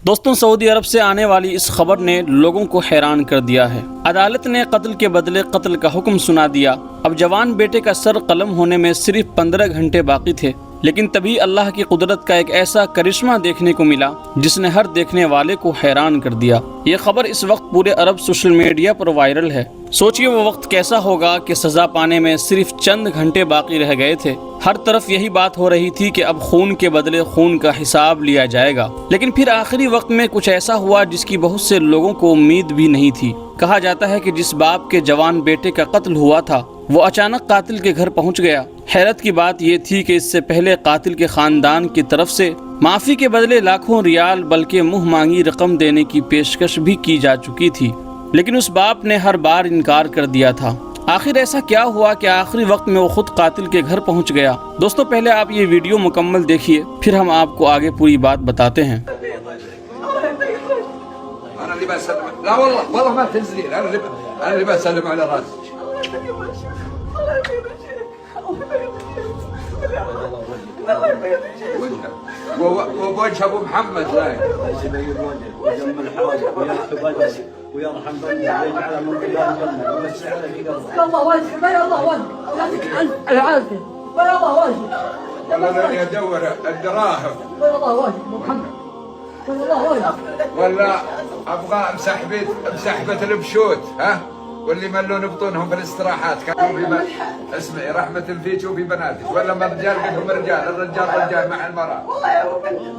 دوستوں، سعودی عرب سے آنے والی اس خبر نے لوگوں کو حیران کر دیا ہے۔ عدالت نے قتل کے بدلے قتل کا حکم سنا دیا۔ اب جوان بیٹے کا سر قلم ہونے میں صرف 15 گھنٹے باقی تھے، لیکن تبھی اللہ کی قدرت کا ایک ایسا کرشمہ دیکھنے کو ملا جس نے ہر دیکھنے والے کو حیران کر دیا۔ یہ خبر اس وقت پورے عرب سوشل میڈیا پر وائرل ہے۔ سوچئے وہ وقت کیسا ہوگا کہ سزا پانے میں صرف چند گھنٹے باقی رہ گئے تھے۔ ہر طرف یہی بات ہو رہی تھی کہ اب خون کے بدلے خون کا حساب لیا جائے گا، لیکن پھر آخری وقت میں کچھ ایسا ہوا جس کی بہت سے لوگوں کو امید بھی نہیں تھی۔ کہا جاتا ہے کہ جس باپ کے جوان بیٹے کا قتل ہوا تھا وہ اچانک قاتل کے گھر پہنچ گیا۔ حیرت کی بات یہ تھی کہ اس سے پہلے قاتل کے خاندان کی طرف سے معافی کے بدلے لاکھوں ریال بلکہ منہ مانگی رقم دینے کی پیشکش بھی کی جا چکی تھی، لیکن اس باپ نے ہر بار انکار کر دیا تھا۔ آخر ایسا کیا ہوا کہ آخری وقت میں وہ خود قاتل کے گھر پہنچ گیا؟ دوستوں، پہلے آپ یہ ویڈیو مکمل دیکھیے، پھر ہم آپ کو آگے پوری بات بتاتے ہیں۔ لا والله ما تنزلين، انا اللي بسلم على راسك. ووجه ابو محمد ويرحم بني ويجعل من بلاد الجنه ويوسع عليك قبره. الله وجهه بلا الله وجهه لا تجعل العافيه بلا الله وجهه. والله ادور الدراهم بلا الله وجهه ابو محمد بلا الله وجهه. ولا ابغى امسح بيت البشوت، ها، واللي ملون بطونهم في الاستراحات كانوا اسمعي رحمة فيك وفي بناتك، ولا ما الرجال بدهم رجال، الرجال رجال مع المرأة،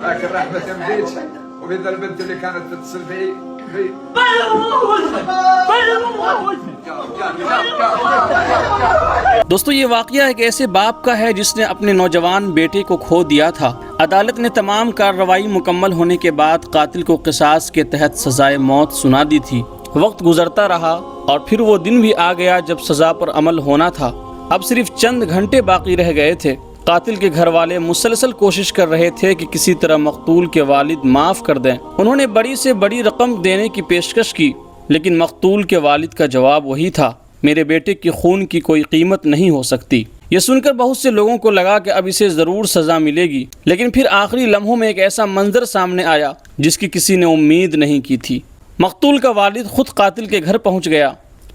لكن رحمة فيك وفي ذا البنت اللي كانت تتصل في دوستو، یہ واقعہ ایک ایسے باپ کا ہے جس نے اپنے نوجوان بیٹے کو کھو دیا تھا۔ عدالت نے تمام کارروائی مکمل ہونے کے بعد قاتل کو قصاص کے تحت سزائے موت سنا دی تھی۔ وقت گزرتا رہا اور پھر وہ دن بھی آ گیا جب سزا پر عمل ہونا تھا۔ اب صرف چند گھنٹے باقی رہ گئے تھے۔ قاتل کے گھر والے مسلسل کوشش کر رہے تھے کہ کسی طرح مقتول کے والد معاف کر دیں۔ انہوں نے بڑی سے بڑی رقم دینے کی پیشکش کی، لیکن مقتول کے والد کا جواب وہی تھا، میرے بیٹے کی خون کی کوئی قیمت نہیں ہو سکتی۔ یہ سن کر بہت سے لوگوں کو لگا کہ اب اسے ضرور سزا ملے گی، لیکن پھر آخری لمحوں میں ایک ایسا منظر سامنے آیا جس کی کسی نے امید نہیں کی تھی۔ مقتول کا والد خود قاتل کے گھر پہنچ گیا۔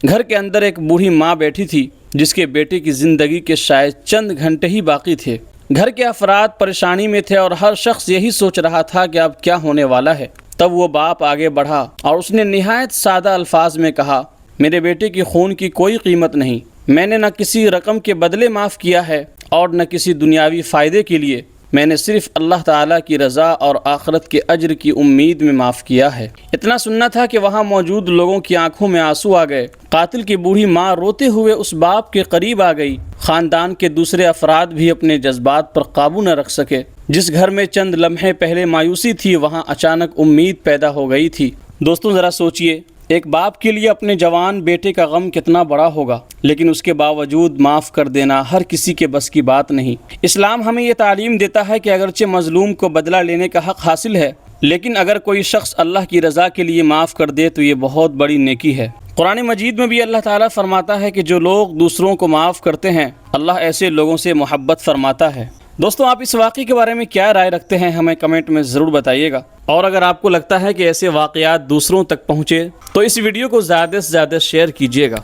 گھر کے اندر ایک بوڑھی ماں بیٹھی تھی جس کے بیٹے کی زندگی کے شاید چند گھنٹے ہی باقی تھے۔ گھر کے افراد پریشانی میں تھے اور ہر شخص یہی سوچ رہا تھا کہ اب کیا ہونے والا ہے۔ تب وہ باپ آگے بڑھا اور اس نے نہایت سادہ الفاظ میں کہا، میرے بیٹے کی خون کی کوئی قیمت نہیں، میں نے نہ کسی رقم کے بدلے معاف کیا ہے اور نہ کسی دنیاوی فائدے کے لیے، میں نے صرف اللہ تعالیٰ کی رضا اور آخرت کے اجر کی امید میں معاف کیا ہے۔ اتنا سننا تھا کہ وہاں موجود لوگوں کی آنکھوں میں آنسو آ گئے۔ قاتل کی بوڑھی ماں روتے ہوئے اس باپ کے قریب آ گئی۔ خاندان کے دوسرے افراد بھی اپنے جذبات پر قابو نہ رکھ سکے۔ جس گھر میں چند لمحے پہلے مایوسی تھی وہاں اچانک امید پیدا ہو گئی تھی۔ دوستوں، ذرا سوچئے، ایک باپ کے لیے اپنے جوان بیٹے کا غم کتنا بڑا ہوگا، لیکن اس کے باوجود معاف کر دینا ہر کسی کے بس کی بات نہیں۔ اسلام ہمیں یہ تعلیم دیتا ہے کہ اگرچہ مظلوم کو بدلہ لینے کا حق حاصل ہے، لیکن اگر کوئی شخص اللہ کی رضا کے لیے معاف کر دے تو یہ بہت بڑی نیکی ہے۔ قرآن مجید میں بھی اللہ تعالیٰ فرماتا ہے کہ جو لوگ دوسروں کو معاف کرتے ہیں اللہ ایسے لوگوں سے محبت فرماتا ہے۔ دوستوں، آپ اس واقعے کے بارے میں کیا رائے رکھتے ہیں ہمیں کمنٹ میں ضرور بتائیے گا، اور اگر آپ کو لگتا ہے کہ ایسے واقعات دوسروں تک پہنچے تو اس ویڈیو کو زیادہ سے زیادہ شیئر کیجیے گا۔